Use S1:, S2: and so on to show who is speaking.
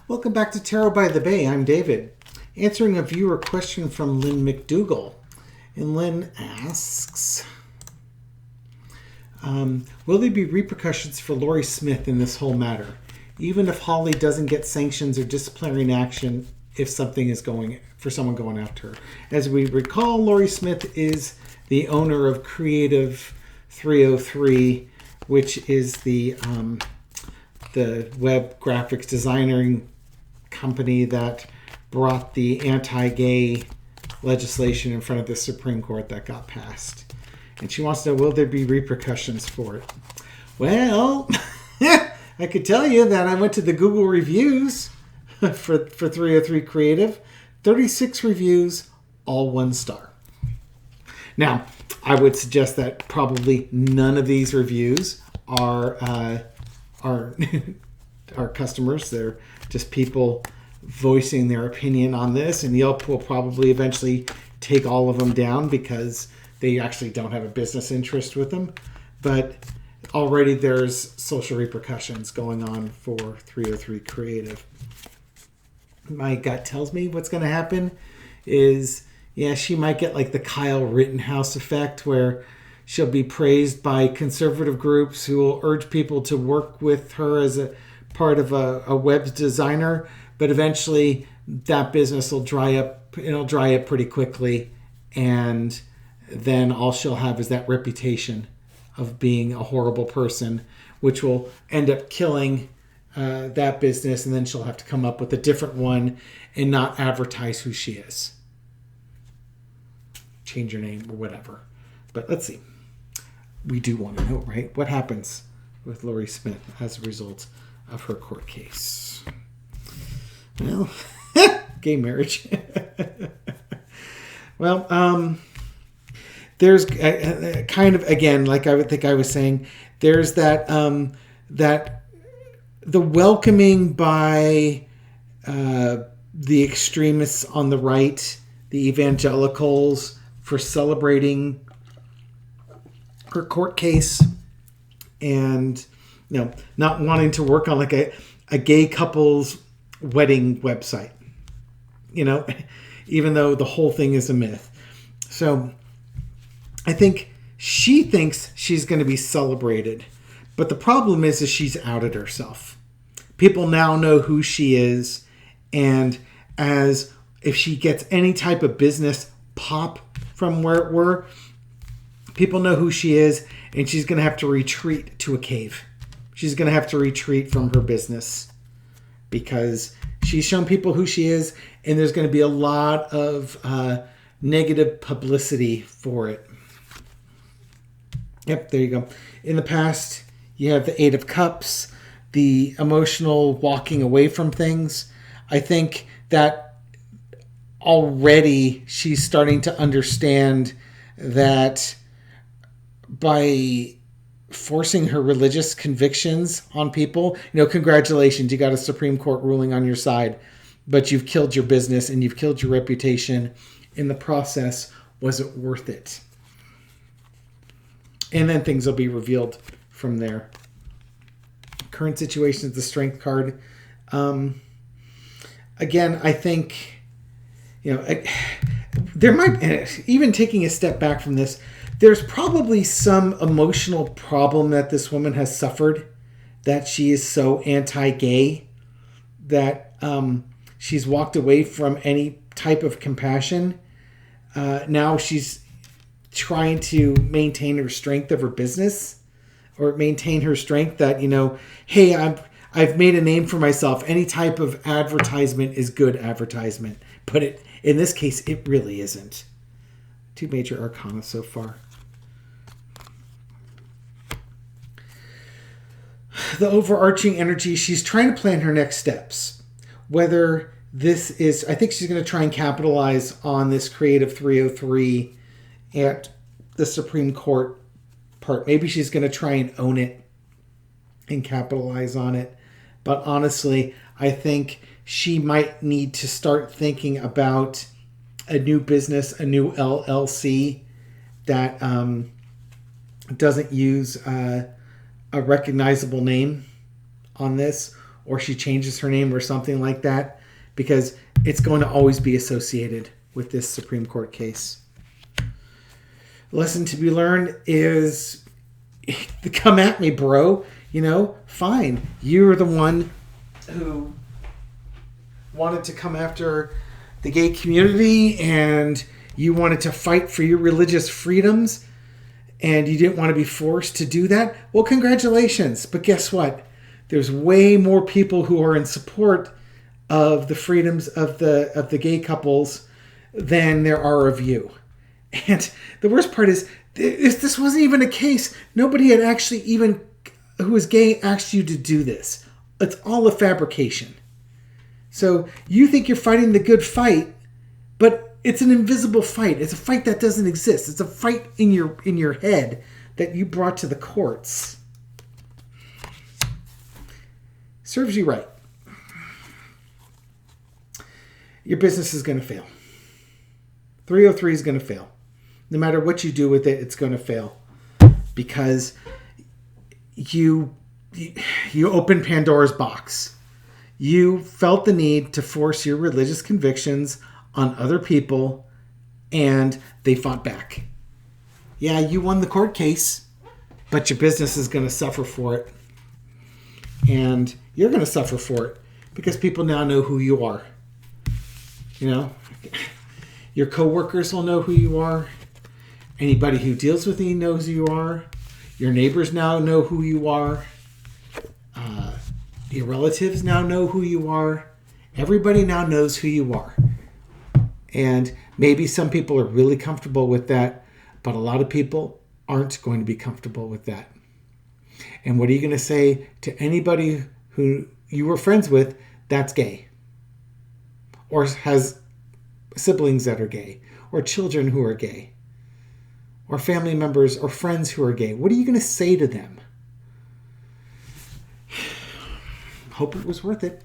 S1: Welcome back to Tarot by the Bay. I'm David, answering a viewer question from Lynn McDougall. And Lynn asks, will there be repercussions for Lorie Smith in this whole matter, even if Holly doesn't get sanctions or disciplinary action if something is going for someone going after her? As we recall, Lorie Smith is the owner of Creative 303, which is the web graphics designing company that brought the anti-gay legislation in front of the Supreme Court that got passed. And she wants to know, will there be repercussions for it? Well, I could tell you that I went to the Google reviews for 303 Creative. 36 reviews, all 1 star. Now, I would suggest that probably none of these reviews are customers. They're just people voicing their opinion on this, and Yelp will probably eventually take all of them down because they actually don't have a business interest with them. But already there's social repercussions going on for 303 Creative. My gut tells me what's going to happen is, she might get like the Kyle Rittenhouse effect, where she'll be praised by conservative groups who will urge people to work with her as a part of a web designer, but eventually that business will dry up. It'll dry up pretty quickly, and then all she'll have is that reputation of being a horrible person, which will end up killing that business, and then she'll have to come up with a different one and not advertise who she is. Change her name or whatever. But let's see. We do want to know, right? What happens with Lorie Smith as a result of her court case? Well, gay marriage. Well, there's kind of, again, like I was saying, there's that the welcoming by the extremists on the right, the evangelicals, for celebrating her court case, and not wanting to work on like a gay couple's wedding website, even though the whole thing is a myth. So I think she thinks she's going to be celebrated, but the problem is she's outed herself. People now know who she is, and as if she gets any type of business pop from where it were, people know who she is, and she's going to have to retreat to a cave. She's going to have to retreat from her business because she's shown people who she is, and there's going to be a lot of negative publicity for it. Yep, there you go. In the past, you have the 8 of Cups, the emotional walking away from things. I think that already she's starting to understand that by forcing her religious convictions on people, congratulations, you got a Supreme Court ruling on your side, but you've killed your business and you've killed your reputation. In the process, was it worth it? And then things will be revealed from there. Current situation is the Strength card. Again, I think, there might, even taking a step back from this, there's probably some emotional problem that this woman has suffered, that she is so anti-gay that she's walked away from any type of compassion. Now she's trying to maintain her strength of her business, or maintain her strength that, hey, I've made a name for myself. Any type of advertisement is good advertisement. But in this case, it really isn't. 2 major arcana so far. The overarching energy, she's trying to plan her next steps. Whether this is, I think she's going to try and capitalize on this Creative 303 at the Supreme Court part. Maybe she's going to try and own it and capitalize on it. But honestly, I think she might need to start thinking about a new business, a new LLC that doesn't use a recognizable name on this, or she changes her name or something like that, because it's going to always be associated with this Supreme Court case. Lesson to be learned is, come at me, bro. Fine. You're the one who wanted to come after the gay community, and you wanted to fight for your religious freedoms, and you didn't want to be forced to do that. Well, congratulations. But guess what? There's way more people who are in support of the freedoms of the gay couples than there are of you. And the worst part is, this wasn't even a case. Nobody had actually even who was gay asked you to do this. It's all a fabrication. So you think you're fighting the good fight, but it's an invisible fight. It's a fight that doesn't exist. It's a fight in your head that you brought to the courts. Serves you right. Your business is going to fail. 303 is going to fail. No matter what you do with it, it's going to fail. Because you opened Pandora's box. You felt the need to force your religious convictions on other people, and they fought back. Yeah, you won the court case, but your business is going to suffer for it. And you're going to suffer for it because people now know who you are. Your coworkers will know who you are. Anybody who deals with you knows who you are. Your neighbors now know who you are. Your relatives now know who you are. Everybody now knows who you are. And maybe some people are really comfortable with that, but a lot of people aren't going to be comfortable with that. And what are you going to say to anybody who you were friends with that's gay? Or has siblings that are gay? Or children who are gay? Or family members or friends who are gay? What are you going to say to them? Hope it was worth it.